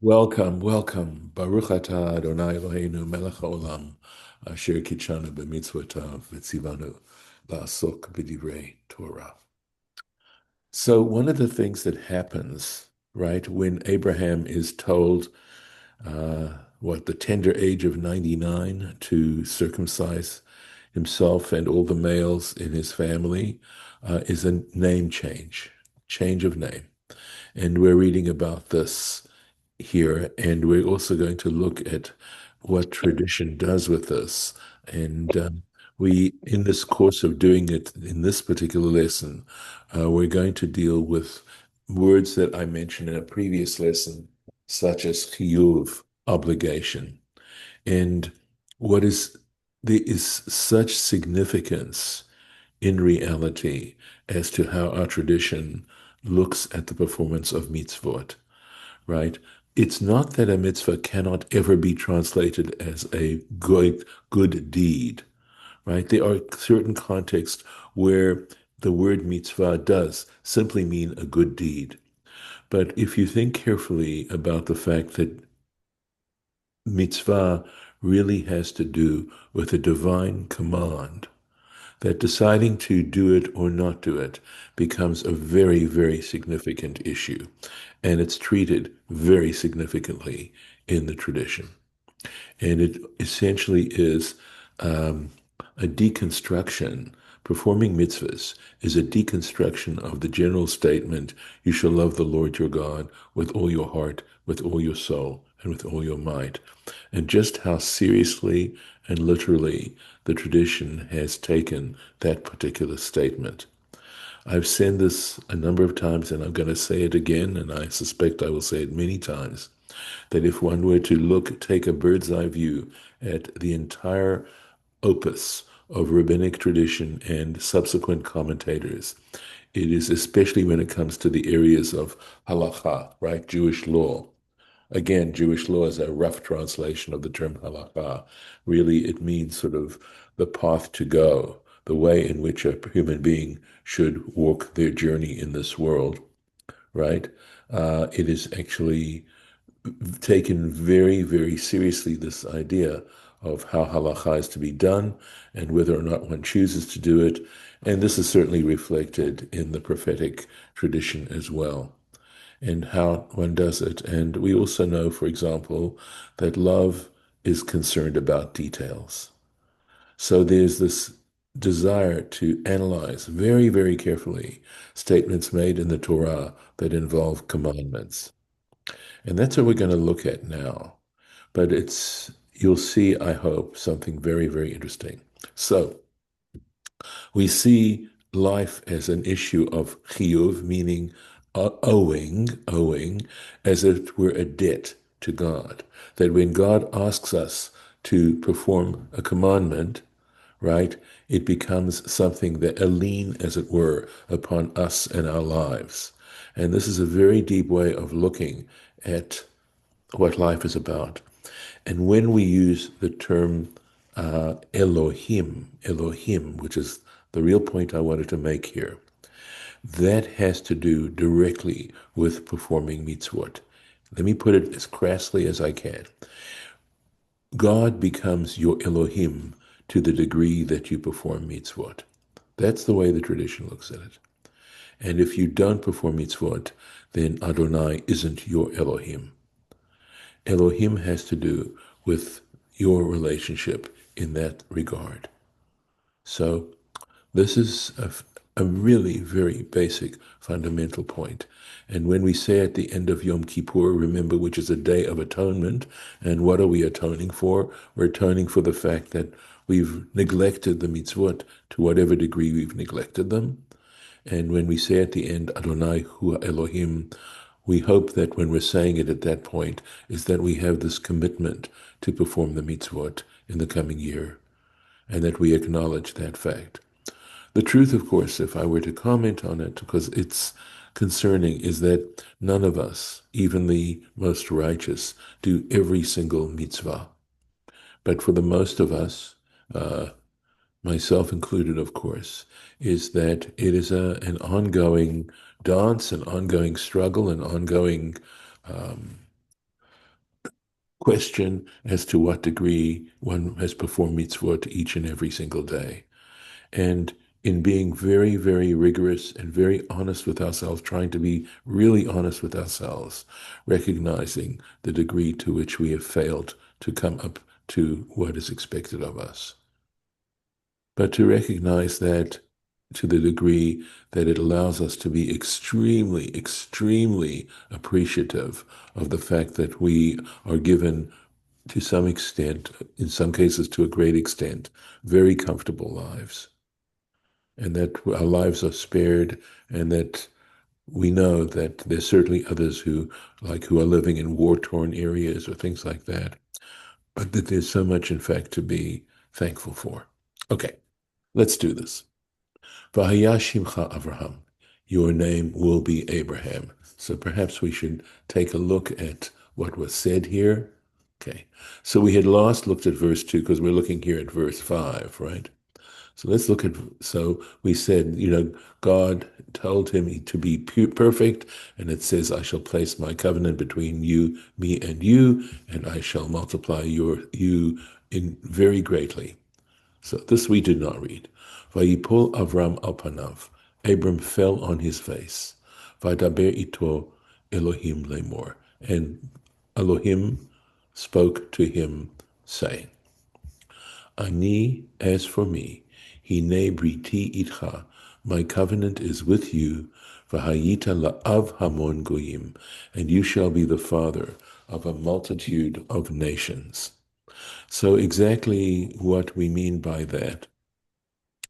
Welcome, welcome. Baruch atah Adonai Eloheinu melech haolam asher kitshanu b'mitzvotav v'tzivanu la'asok b'divrei Torah. So one of the things that happens, right, when Abraham is told, the tender age of 99 to circumcise himself and all the males in his family, is a name change, change of name. And we're reading about this here, and we're also going to look at what tradition does with this. And in this course of doing it in this particular lesson, we're going to deal with words that I mentioned in a previous lesson, such as chiyuv, obligation, and what is there is such significance in reality as to how our tradition looks at the performance of mitzvot, right? It's not that a mitzvah cannot ever be translated as a good deed, right? There are certain contexts where the word mitzvah does simply mean a good deed. But if you think carefully about the fact that mitzvah really has to do with a divine command, that deciding to do it or not do it becomes a very, very significant issue. And it's treated very significantly in the tradition. And it essentially is um, a deconstruction. Performing mitzvahs is a deconstruction of the general statement, you shall love the Lord your God with all your heart, with all your soul, and with all your might. And just how seriously and literally the tradition has taken that particular statement. I've said this a number of times, and I'm going to say it again, and I suspect I will say it many times, that if one were to take a bird's eye view at the entire opus of rabbinic tradition and subsequent commentators, it is especially when it comes to the areas of halacha, right, Jewish law. Again, Jewish law is a rough translation of the term halakha. Really, it means sort of the path to go, the way in which a human being should walk their journey in this world, right? It is actually taken very, very seriously, this idea of how halakha is to be done and whether or not one chooses to do it. And this is certainly reflected in the prophetic tradition as well and how one does it. And we also know, for example, that love is concerned about details. So there's this desire to analyze very, very carefully statements made in the Torah that involve commandments. And that's what we're going to look at now. But you'll see, I hope, something very, very interesting. So we see life as an issue of chiyuv, meaning owing, as if it were a debt to God. That when God asks us to perform a commandment, right, it becomes something that a lien, as it were, upon us and our lives. And this is a very deep way of looking at what life is about. And when we use the term Elohim, which is the real point I wanted to make here, that has to do directly with performing mitzvot. Let me put it as crassly as I can. God becomes your Elohim to the degree that you perform mitzvot. That's the way the tradition looks at it. And if you don't perform mitzvot, then Adonai isn't your Elohim. Elohim has to do with your relationship in that regard. So this is a really very basic fundamental point. And when we say at the end of Yom Kippur, remember, which is a day of atonement, and what are we atoning for? We're atoning for the fact that we've neglected the mitzvot to whatever degree we've neglected them. And when we say at the end, Adonai Hu Elohim, we hope that when we're saying it at that point is that we have this commitment to perform the mitzvot in the coming year, and that we acknowledge that fact. The truth, of course, if I were to comment on it, because it's concerning, is that none of us, even the most righteous, do every single mitzvah. But for the most of us, myself included, of course, is that it is an ongoing dance, an ongoing struggle, an ongoing question as to what degree one has performed mitzvot each and every single day. And in being very, very rigorous and very honest with ourselves, trying to be really honest with ourselves, recognizing the degree to which we have failed to come up to what is expected of us. But to recognize that to the degree that it allows us to be extremely, extremely appreciative of the fact that we are given, to some extent, in some cases to a great extent, very comfortable lives, and that our lives are spared, and that we know that there's certainly others who are living in war-torn areas or things like that, but that there's so much, in fact, to be thankful for. Okay, let's do this. Vaya shimcha Avraham. Your name will be Abraham. So perhaps we should take a look at what was said here. Okay, so we had last looked at verse 2 because we're looking here at verse 5, right? So let's look at, so we said, God told him to be perfect, and it says, I shall place my covenant between you, me, and I shall multiply you in very greatly. So this we did not read. Vayipol Avram al panav. Abram fell on his face. Vaydaber ito Elohim lemor. And Elohim spoke to him, saying, Ani, as for me, hine briti itcha, my covenant is with you, v'hayita la'av hamon goyim, and you shall be the father of a multitude of nations. So exactly what we mean by that,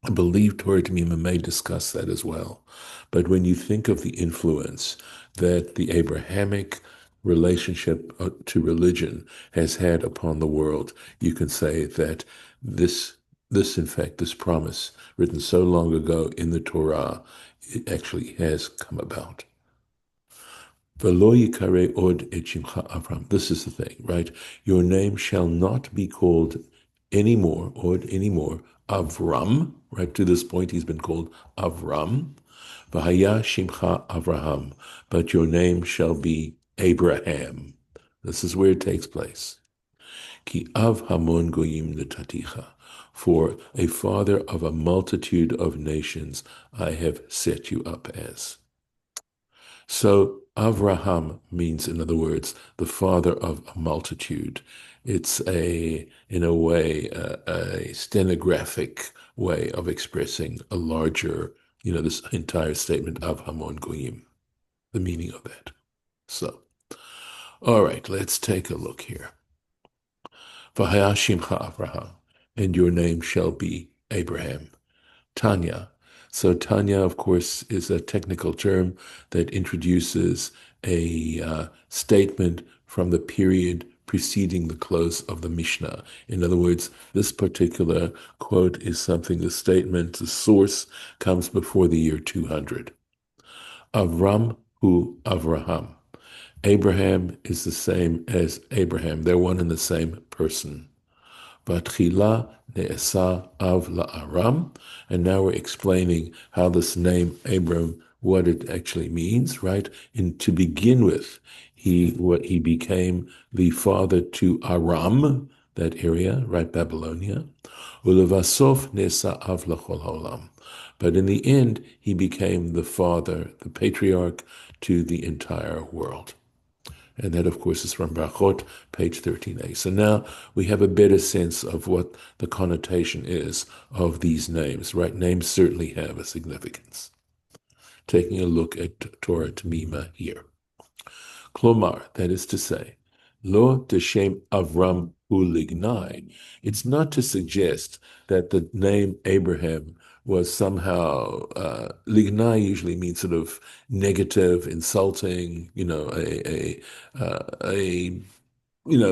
I believe Torah Temimah may discuss that as well. But when you think of the influence that the Abrahamic relationship to religion has had upon the world, you can say that in fact, this promise written so long ago in the Torah, it actually has come about. V'lo yikare od et shimcha Avram. This is the thing, right? Your name shall not be called anymore, Avram, right? To this point, he's been called Avram. V'haya shimcha Avraham. But your name shall be Abraham. This is where it takes place. Ki av hamon goyim netaticha. For a father of a multitude of nations I have set you up as. So Avraham means, in other words, the father of a multitude. It's in a way, a stenographic way of expressing a larger, this entire statement of Hamon Goyim, the meaning of that. So, all right, let's take a look here. V'haya shimcha Avraham, and your name shall be Abraham. Tanya. So Tanya, of course, is a technical term that introduces a statement from the period preceding the close of the Mishnah. In other words, this particular quote is something, the statement, the source comes before the year 200. Avram hu Avraham. Abraham is the same as Abraham. They're one and the same person. Vatchila ne'esa av la'aram, and now we're explaining how this name Abram, what it actually means, right? And to begin with, he became the father to Aram, that area, right, Babylonia. Ulevasof ne'esa av lachol haolam. But in the end, he became the father, the patriarch to the entire world. And that, of course, is from Brachot, page 13a. So now we have a better sense of what the connotation is of these names, right? Names certainly have a significance. Taking a look at Torah T'mimah here. Klomar, that is to say, Lo Teshem Avram Ulignai. It's not to suggest that the name Abraham was somehow, lignai usually means sort of negative, insulting, a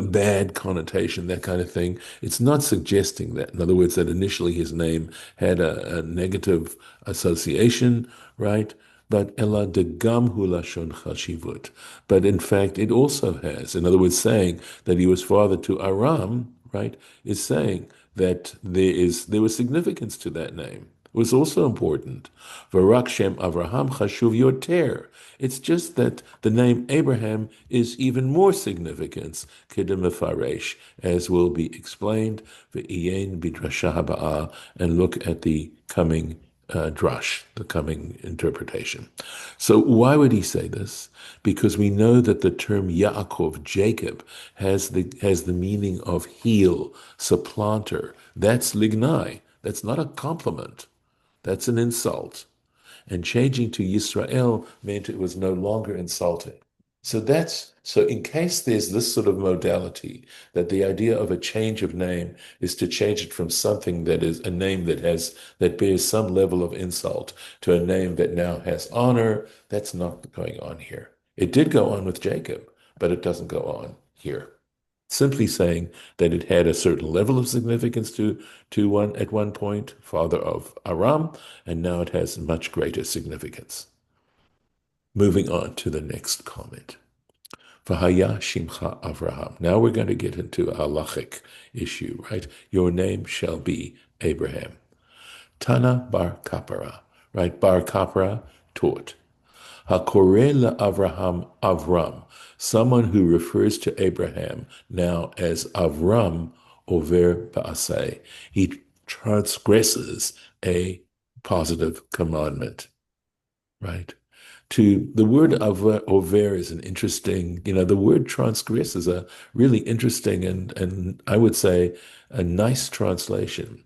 bad connotation, that kind of thing. It's not suggesting that. In other words, that initially his name had a negative association, right? But ela de gam hu lashon chashivut. But in fact, it also has. In other words, saying that he was father to Aram, right, is saying that there was significance to that name. was also important. Varak Shem Avraham Chashuv Yoter. It's just that the name Abraham is even more significant, Kedemefaresh, as will be explained, V'Iyen Bidrasha Haba'ah, and look at the coming drash, the coming interpretation. So why would he say this? Because we know that the term Yaakov, Jacob, has the meaning of heel, supplanter. That's lignai. That's not a compliment. That's an insult. And changing to Yisrael meant it was no longer insulting. So in case there's this sort of modality, that the idea of a change of name is to change it from something that is a name that bears some level of insult to a name that now has honor, that's not going on here. It did go on with Jacob, but it doesn't go on here. Simply saying that it had a certain level of significance to one at one point, father of Abram, and now it has much greater significance. Moving on to the next comment. Vaya shimcha Avraham. Now we're going to get into a halachic issue, right? Your name shall be Abraham. Tana bar kapara, right? Bar kapara taught. Hakoreh Avraham Avram. Someone who refers to Abraham now as Avram over ba'aseh. He transgresses a positive commandment, right? To the word over is an interesting, the word transgress is a really interesting and I would say a nice translation,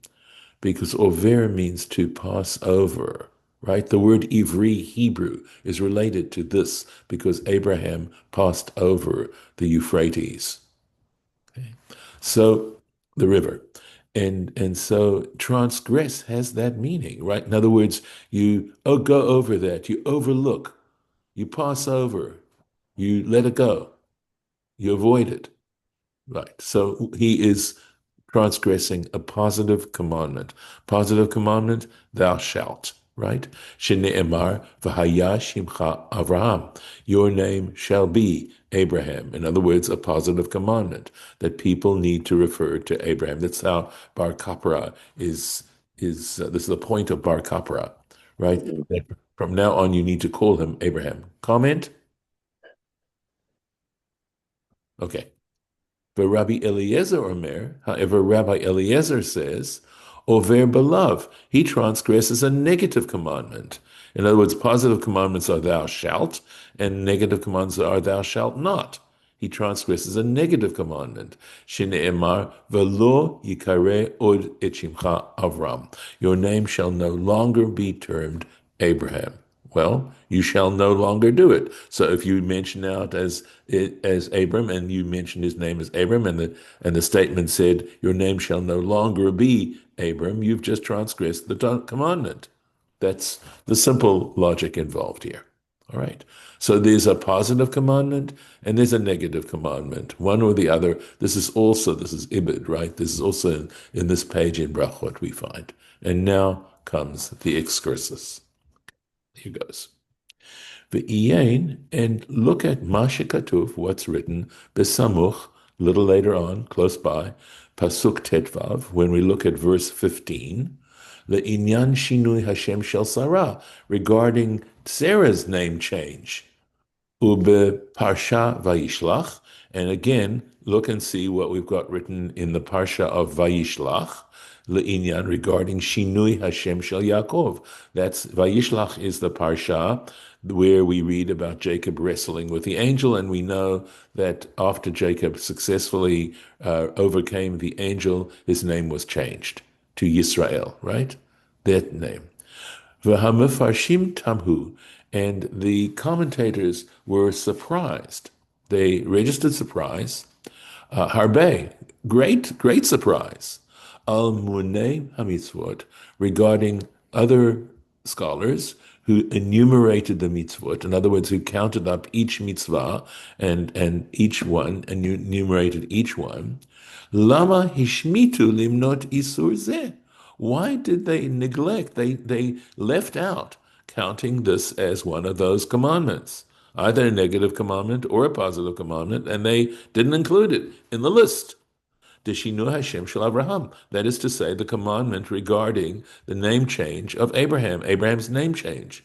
because over means to pass over, right? The word Ivri, Hebrew, is related to this because Abraham passed over the Euphrates. Okay. So the river. And so transgress has that meaning, right? In other words, you go over that, you overlook, you pass over, you let it go, you avoid it. Right. So he is transgressing a positive commandment. Positive commandment, thou shalt, right? Shene'emar v'haya shimcha Avraham. Your name shall be Abraham. In other words, a positive commandment that people need to refer to Abraham. That's how Bar Kapra this is the point of Bar Kapra, right? That from now on, you need to call him Abraham. Comment? Okay. But Rabbi Eliezer Omer, however, Rabbi Eliezer says, over beloved, he transgresses a negative commandment. In other words, positive commandments are thou shalt, and negative commandments are thou shalt not. He transgresses a negative commandment. Shene'emar velo yikare od et shimcha Avram. Your name shall no longer be termed Abraham. Well, you shall no longer do it. So if you mention out as Abram, and you mention his name as Abram, and the statement said, your name shall no longer be Abram, you've just transgressed the commandment. That's the simple logic involved here. All right. So there's a positive commandment and there's a negative commandment, one or the other. This is Ibid, right? This is also in this page in Brachot we find. And now comes the excursus. Here goes. V'Iyen, and look at Masha Katuv, what's written, Besamuch, a little later on, close by, Pasuk Tetvav, when we look at verse 15, Le'inyan Shinui Hashem Shel Sarah, regarding Sarah's name change. Ube Parsha Vayishlach, and again, look and see what we've got written in the Parsha of Vayishlach, Le'inyan, regarding Shinui Hashem Shel Yaakov. That's Vayishlach is the Parsha where we read about Jacob wrestling with the angel, and we know that after Jacob successfully overcame the angel, his name was changed to Yisrael, right? That name. V'hamefarshim tamhu, and the commentators were surprised. They registered surprise. Harbe, great surprise. Al munei hamitzvot, regarding other scholars who enumerated the mitzvot, in other words, who counted up each mitzvah and each one, and enumerated each one. Lama hishmitu limnot isur zeh. Why did they neglect? They left out counting this as one of those commandments, either a negative commandment or a positive commandment, and they didn't include it in the list. Deshinu Hashem shel Abraham. That is to say, the commandment regarding the name change of Abraham, Abraham's name change.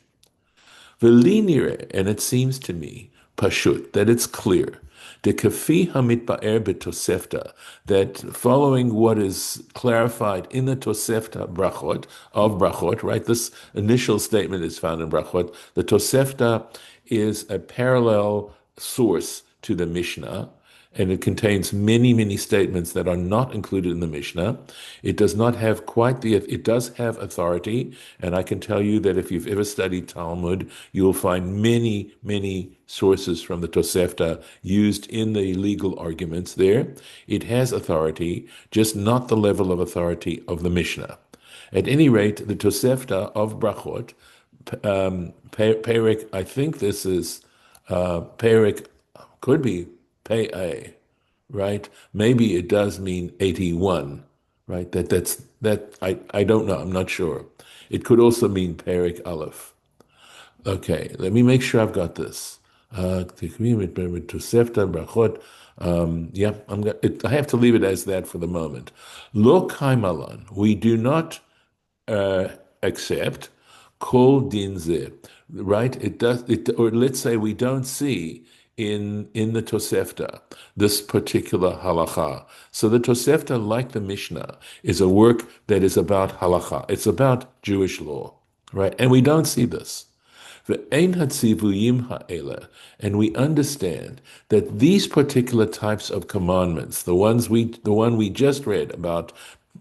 V'li and it seems to me, pashut, that it's clear, de kafi hamitba'er betosefta, that following what is clarified in the Tosefta brachot, right? This initial statement is found in brachot. The Tosefta is a parallel source to the Mishnah, and it contains many, many statements that are not included in the Mishnah. It does not have it does have authority, and I can tell you that if you've ever studied Talmud, you will find many, many sources from the Tosefta used in the legal arguments there. It has authority, just not the level of authority of the Mishnah. At any rate, the Tosefta of Brachot, Perek, I think this is Perek, could be Pei, right? Maybe it does mean 81, right? I don't know. I'm not sure. It could also mean Perek Aleph. Okay, let me make sure I've got this. Tosefta brachot. I have to leave it as that for the moment. Lo kaimalan. We do not accept kol din zeh, right? Or let's say we don't see in the Tosefta this particular halacha. So the Tosefta, like the Mishnah, is a work that is about halacha. It's about Jewish law, right? And we don't see this. And we understand that these particular types of commandments, the one we just read about,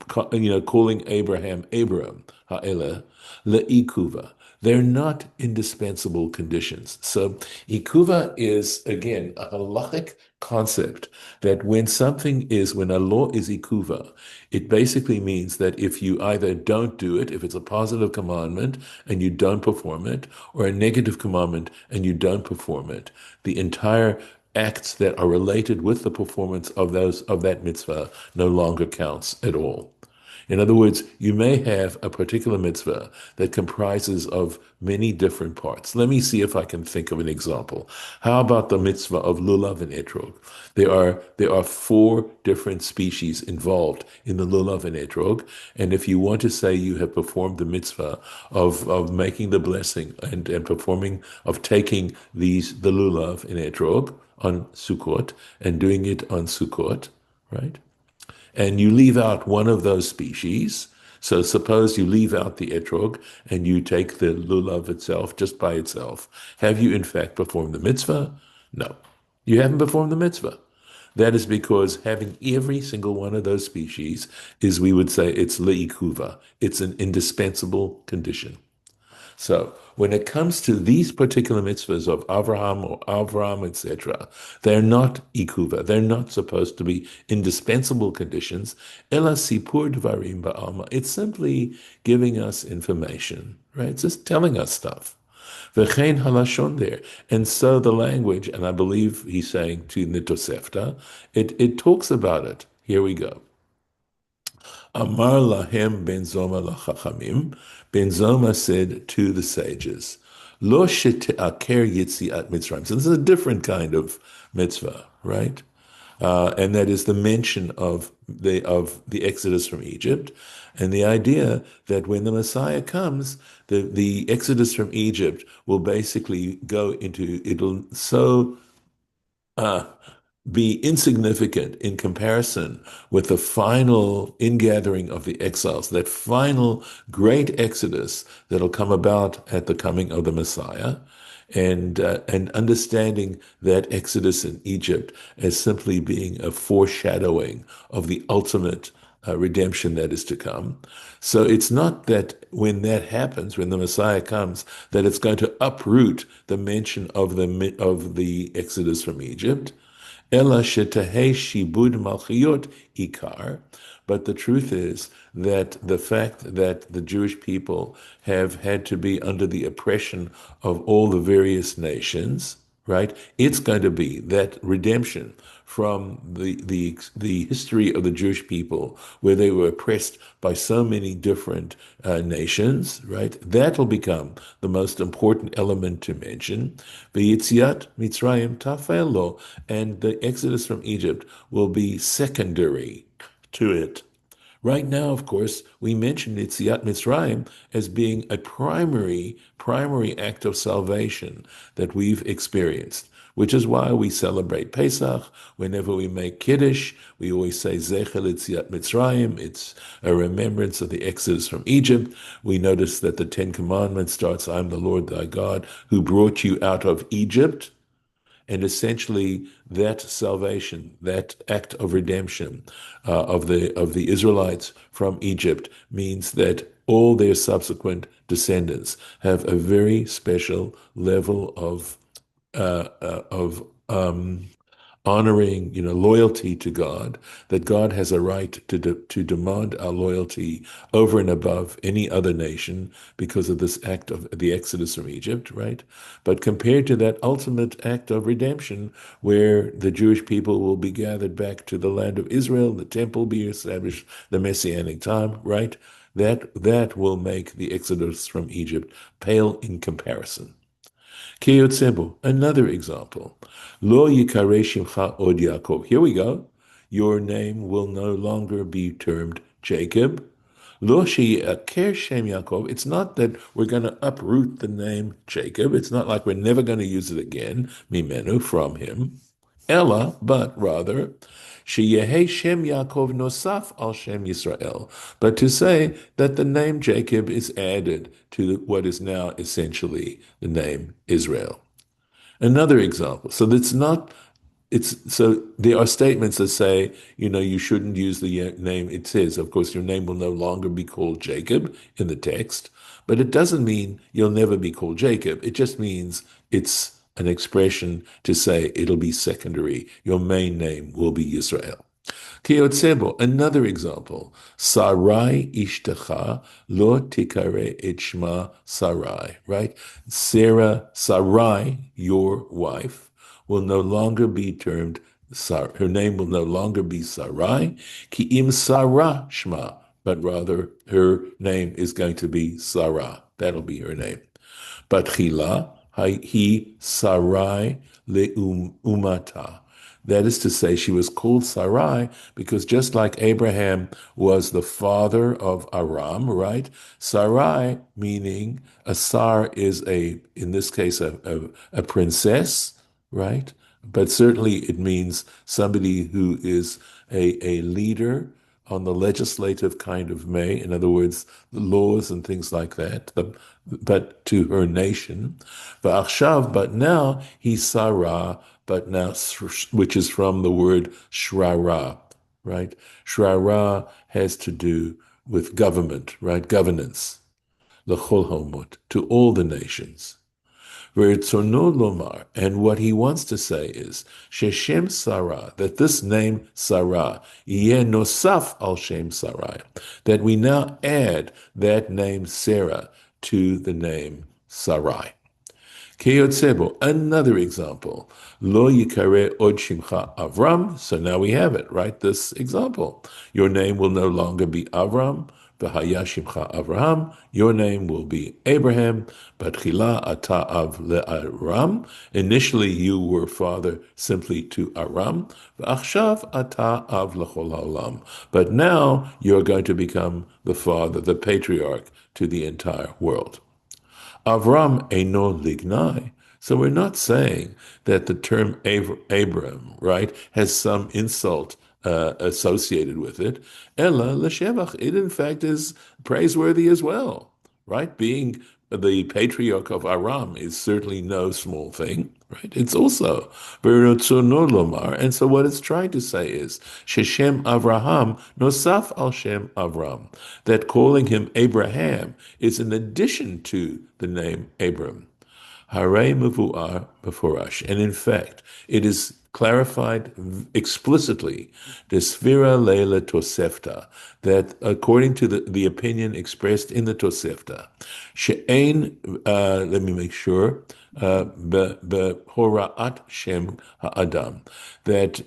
calling Abraham Abram, ha'ela, le'ikuva, they're not indispensable conditions. So ikuva is, again, a halachic concept that when a law is ikuva, it basically means that if you either don't do it, if it's a positive commandment and you don't perform it, or a negative commandment and you don't perform it, the entire acts that are related with the performance of that mitzvah no longer counts at all. In other words, you may have a particular mitzvah that comprises of many different parts. Let me see if I can think of an example. How about the mitzvah of lulav and etrog? There are 4 different species involved in the lulav and etrog, and if you want to say you have performed the mitzvah of making the blessing and performing, of taking the lulav and etrog on Sukkot and doing it on Sukkot, right? And you leave out one of those species. So suppose you leave out the etrog and you take the lulav itself just by itself. Have you in fact performed the mitzvah? No, you haven't performed the mitzvah. That is because having every single one of those species is, we would say, it's le'ikuva. It's an indispensable condition. So when it comes to these particular mitzvahs of Avraham or Avram, etc., they're not ikuva. They're not supposed to be indispensable conditions. Ela sipur dvarim ba'alma. It's simply giving us information, right? It's just telling us stuff. V'chein halashon there. And so the language, and I believe he's saying to Nitosefta, it talks about it. Here we go. Amar lahem ben Zoma lachachamim. Ben Zoma said to the sages, Lo shete'aker yitziat Mitzrayim. So this is a different kind of mitzvah, right? And that is the mention of the exodus from Egypt, and the idea that when the Messiah comes, the exodus from Egypt will basically it'll so be insignificant in comparison with the final ingathering of the exiles, that final great exodus that'll come about at the coming of the Messiah, and understanding that exodus in Egypt as simply being a foreshadowing of the ultimate redemption that is to come. So it's not that when that happens, when the Messiah comes, that it's going to uproot the mention of the exodus from Egypt. Ela shetahei shibud malchiyot ikar. But the truth is that the fact that the Jewish people have had to be under the oppression of all the various nations, right? It's going to be that redemption from the history of the Jewish people, where they were oppressed by so many different nations, right? That'll become the most important element to mention. V'yitziat Mitzrayim tafelo, and the exodus from Egypt will be secondary. to it. Right now, of course, we mentioned Yetziat Mitzrayim as being a primary act of salvation that we've experienced, which is why we celebrate Pesach. Whenever we make Kiddush, we always say Zecher Yetziat Mitzrayim. It's a remembrance of the exodus from Egypt. We notice that the Ten Commandments starts, I'm the Lord thy God who brought you out of Egypt. And essentially, that salvation, that act of redemption of the Israelites from Egypt, means that all their subsequent descendants have a very special level of honoring, loyalty to God, that God has a right to demand our loyalty over and above any other nation because of this act of the exodus from Egypt, right? But compared to that ultimate act of redemption, where the Jewish people will be gathered back to the land of Israel, the temple be established, the Messianic time, right? That will make the exodus from Egypt pale in comparison. Keyotzebo, another example. Lo yikare shimcha od Yaakov. Here we go. Your name will no longer be termed Jacob. Lo sheyaker shem Yaakov. It's not that we're going to uproot the name Jacob. It's not like we're never going to use it again, mimenu, from him. Ella, but rather, sheyehe shem Yaakov nosaf al shem Yisrael. But to say that the name Jacob is added to what is now essentially the name Israel. Another example. So there are statements that say, you shouldn't use the name. It says, of course, your name will no longer be called Jacob in the text, but it doesn't mean you'll never be called Jacob. It just means it's an expression to say it'll be secondary. Your main name will be Yisrael. Keyotzebo, another example. Sarai ishtecha lo tikare et shma Sarai, right? Sarai, your wife, will no longer be termed, her name will no longer be Sarai, ki im Sarah shma, but rather her name is going to be Sarah. That'll be her name. But chila, he Sarai le'umata. That is to say, she was called Sarai because just like Abraham was the father of Abram, right? Sarai, meaning a sar is in this case, a princess, right? But certainly it means somebody who is a leader on the legislative kind of may, in other words, the laws and things like that, but to her nation. But now he's Sarah, but now, which is from the word shrara, right? Shrara has to do with government, right? Governance. L'chol homot, to all the nations. And what he wants to say is, Sheshem Sarah, that this name Sarah, yeh nosaf al shem Sarai, that we now add that name Sarah to the name Sarai. Keyotzebo, another example. Lo yikare od shimcha Avram. So now we have it, right? This example. Your name will no longer be Avram. V'aya shimcha Abraham. Your name will be Abraham. But chila ata av le'aram. Initially, you were father simply to Aram. V'achshav ata av l'chol ha'olam. But now you're going to become the father, the patriarch to the entire world. Avram eino lignai. So we're not saying that the term Abram, right, has some insult associated with it. Ella l'shevach. It in fact is praiseworthy as well, right? Being the patriarch of Aram is certainly no small thing, right? It's also berotzonu lomar. And so what it's trying to say is sheshem Avraham nosaf al shem Avram, that calling him Abraham is in addition to the name Abram. Harei mevu'ar beforash. And in fact, it is clarified explicitly, the Sfira Leila Tosefta, that according to the opinion expressed in the Tosefta, she'ein, let me make sure, behoraat shem ha'adam, that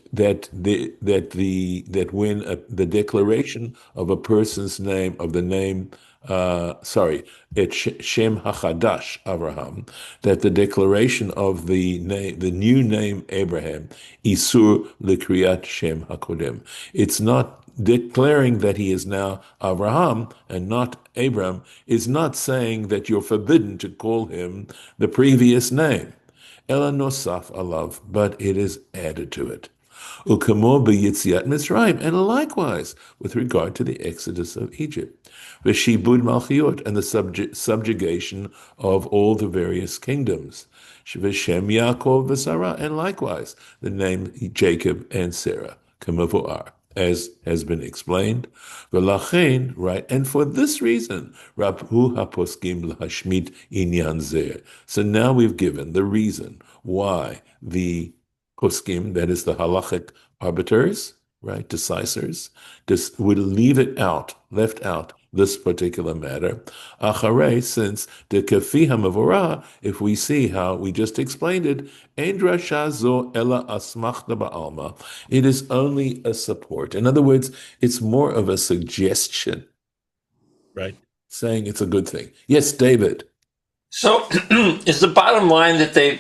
when the declaration of a person's name, of the name sorry, it's Shem HaChadash, Abraham, that the declaration of the name, the new name Abraham, Isur L'Kriyat Shem HaKodem. It's not declaring that he is now Abraham and not Abram, is not saying that you're forbidden to call him the previous name. Ela nosaf alav, but it is added to it. Ukamo b'yitziat Mitzrayim, and likewise with regard to the exodus of Egypt, v'shibud malchiot, and the subjugation of all the various kingdoms, v'shem Yaakov v'Sarah, and likewise the name Jacob and Sarah, kamavuar, as has been explained. V'lachein, right, and for this reason, Rabhu haposkim lahashmit inyan zeh. So now we've given the reason why the poskim, that is the halachic arbiters, right, decisors, would leave it out, left out this particular matter. Acharei, since the kafi hamavora, if we see how we just explained it, ein drasha zo ela asmachta ba'alma, it is only a support. In other words, it's more of a suggestion, right, saying it's a good thing. Yes, David. So is the bottom line that they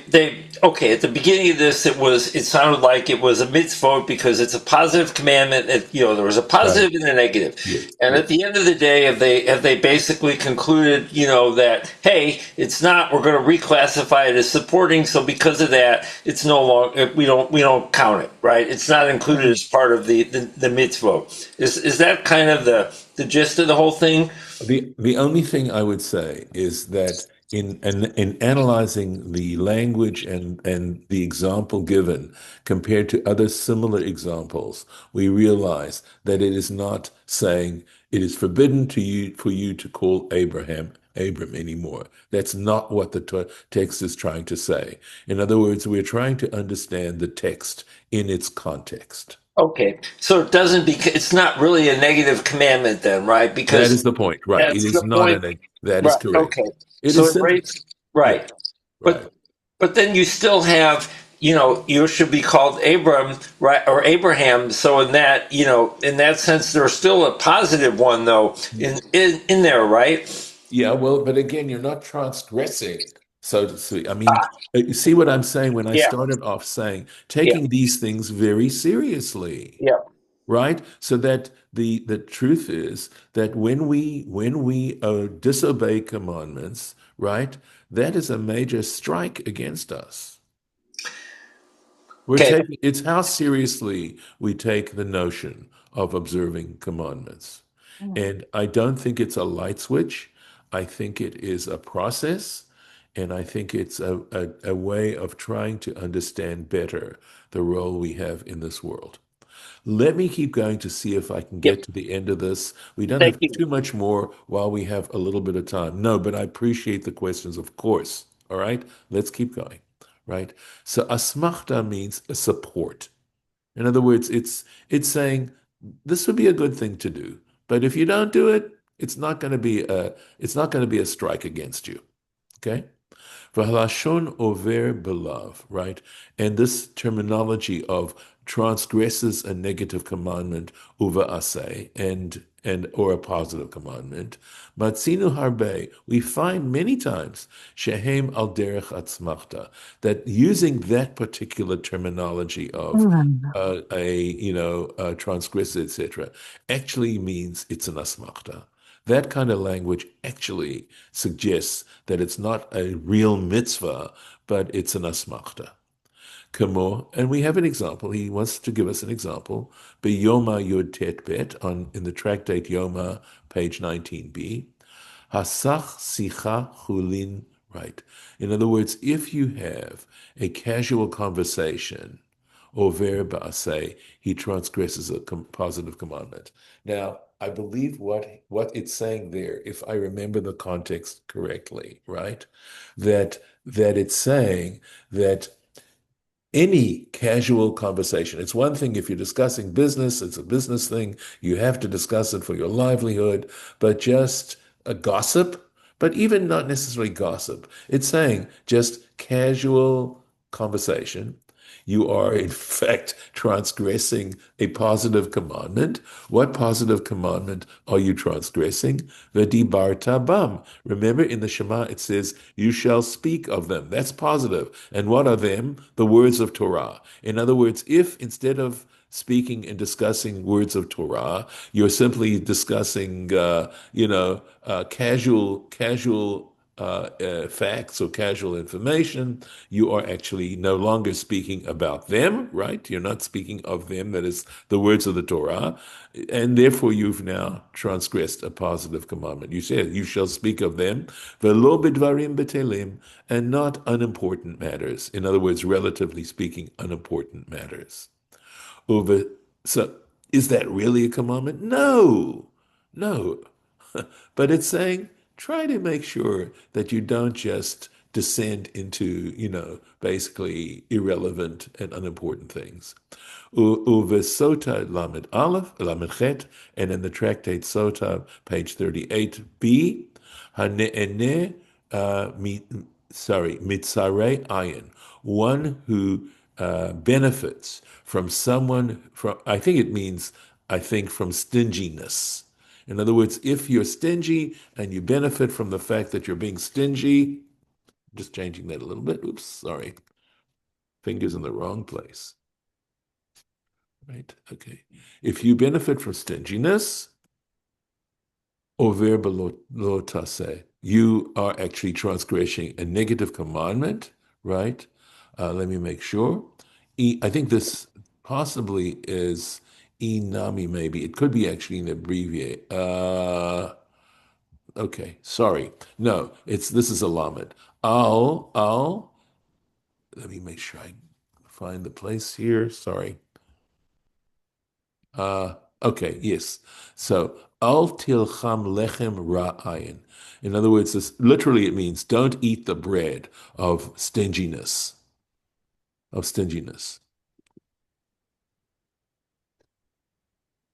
okay, at the beginning of this it sounded like it was a mitzvah because it's a positive commandment. There was a positive and a negative. Yes, And yes. at the end of the day, have they basically concluded, that hey, it's not, we're going to reclassify it as supporting, so because of that, it's no longer, we don't count it, right? It's not included as part of the mitzvah. Is that kind of the gist of the whole thing? The only thing I would say is that in analyzing the language and the example given compared to other similar examples, we realize that it is not saying it is forbidden for you to call Abram anymore. That's not what the text is trying to say. In other words, we're trying to understand the text in its context. Okay, so it's not really a negative commandment then, right? That Because is the point, right? It that's is the not point, that is right? correct. Okay, It so is it simple. raised, Yeah, right, right. but then you still have, you should be called Abram, right, or Abraham. So in that sense, there's still a positive one though in there, right? Yeah, well, but again, you're not transgressing, so to speak. I mean, you see what I'm saying when I Yeah, started off saying yeah, taking these things very seriously, yeah. right? So that the truth is that when we disobey commandments, right, that is a major strike against us. Okay, It's how seriously we take the notion of observing commandments. And I don't think it's a light switch. I think it is a process. And I think it's a way of trying to understand better the role we have in this world. Let me keep going to see if I can yep. get to the end of this. We don't Thank have you. too much more while we have a little bit of time. No, but I appreciate the questions, of course. All right, let's keep going. Right. So asmachta means a support. In other words, it's saying this would be a good thing to do, but if you don't do it, it's not going to be a strike against you. Okay? V'halashon over belav, right? And this terminology of transgresses a negative commandment uva asay and or a positive commandment. Matzinu harbe, we find many times shehem al derech atzmachta, that using that particular terminology of transgress, etc., actually means it's an asmachta. That kind of language actually suggests that it's not a real mitzvah, but it's an asmachta. Kamo, and we have an example. He wants to give us an example. B'yoma yud tet bet in the tractate Yoma, page 19b. Hasach sicha chulin, right. In other words, if you have a casual conversation, over ba'aseh, he transgresses a positive commandment. Now, I believe what it's saying there, if I remember the context correctly, right, that it's saying that any casual conversation. It's one thing if you're discussing business, it's a business thing. You have to discuss it for your livelihood, but just a gossip, but even not necessarily gossip. It's saying just casual conversation. you are in fact transgressing a positive commandment. What positive commandment are you transgressing? V'dibarta bam. Remember in the Shema it says, you shall speak of them. That's positive. And what are them? The words of Torah. In other words, if instead of speaking and discussing words of Torah, you're simply discussing, casual facts or casual information, you are actually no longer speaking about them, right? You're not speaking of them, that is the words of the Torah, and therefore you've now transgressed a positive commandment. You said, you shall speak of them, velo bidvarim betelim, and not unimportant matters. In other words, relatively speaking, unimportant matters. Over, so is that really a commandment? No, no. But it's saying try to make sure that you don't just descend into, basically irrelevant and unimportant things. Uve Sota Lamed Aleph, Lamed Chet, and in the tractate Sota, page 38b, Hane'ene, Mitzarei Ayin, one who benefits from someone, I think it means, from stinginess. In other words, if you're stingy and you benefit from the fact that you're being stingy, just changing that a little bit. Oops, sorry. Fingers in the wrong place. Right? Okay. If you benefit from stinginess, over below tase, you are actually transgressing a negative commandment, right? Let me make sure. I think this possibly is inami, maybe. It could be actually an abbreviate. Okay, sorry. No, this is a lamed. Let me make sure I find the place here. Sorry. Okay, yes. So, al tilcham lechem ra'ayin. In other words, literally it means don't eat the bread of stinginess, of stinginess.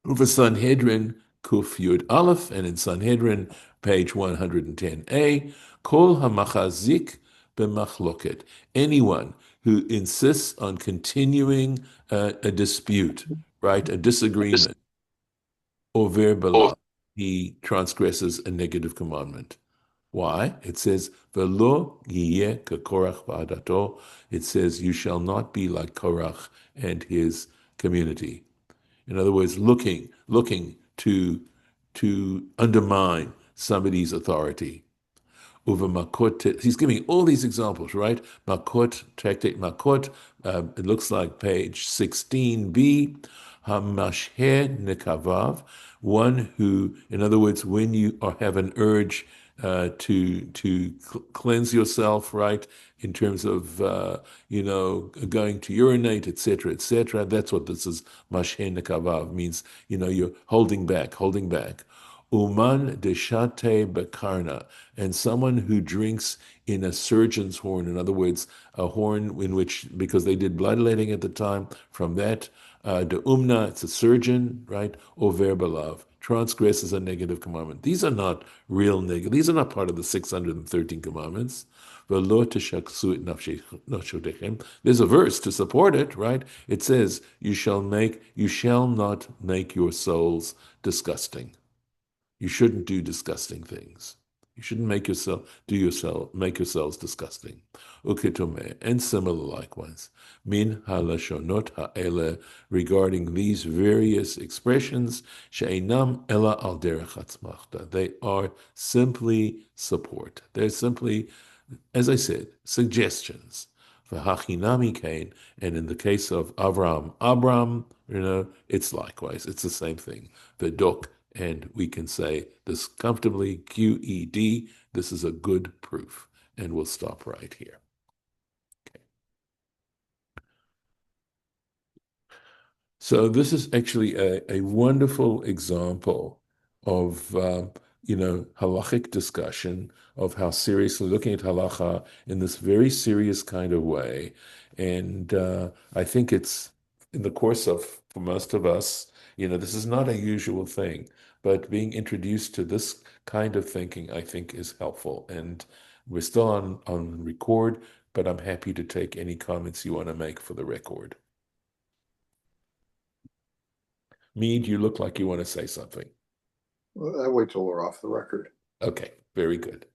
Uva Sanhedrin Kuf Yud Aleph, and in Sanhedrin, page 110a, Kol hamachazik b'machloket. Anyone who insists on continuing a dispute, right, a disagreement, over bala, he transgresses a negative commandment. Why? It says, Velo yiyeh kekorach v'adato. It says, you shall not be like Korach and his community. In other words, looking to undermine somebody's authority. Over Makot, he's giving all these examples, right? Makot, tractate Makot, it looks like page 16b. Hamashher nekavav, one who, in other words, when you have an urge to cleanse yourself, right, in terms of going to urinate, etc. That's what this is. Mashhe nekavav means, you're holding back. Uman deshate bekarna, and someone who drinks in a surgeon's horn, in other words, a horn in which, because they did bloodletting at the time, from that, de umna, it's a surgeon, right? Over belav, transgresses a negative commandment. These are not real negative, these are not part of the 613 commandments. There's a verse to support it, right? It says, you shall not make your souls disgusting. You shouldn't do disgusting things. You shouldn't make yourselves disgusting. Ukitome, and similar likewise. Min halashonot ha'ele, regarding these various expressions, she'einam ela al derech Asmachta. They are simply support. They're simply, as I said, suggestions. V'hachinami kain, and in the case of Abram, it's likewise. It's the same thing. V'dok, and we can say this comfortably, QED, this is a good proof. And we'll stop right here. Okay. So this is actually a wonderful example of, halachic discussion, of how seriously looking at halacha in this very serious kind of way. And I think it's in the course of, for most of us, this is not a usual thing, but being introduced to this kind of thinking, I think, is helpful. And we're still on record. but I'm happy to take any comments you want to make for the record. Mead, you look like you want to say something. Well, I wait till we're off the record. Okay, very good.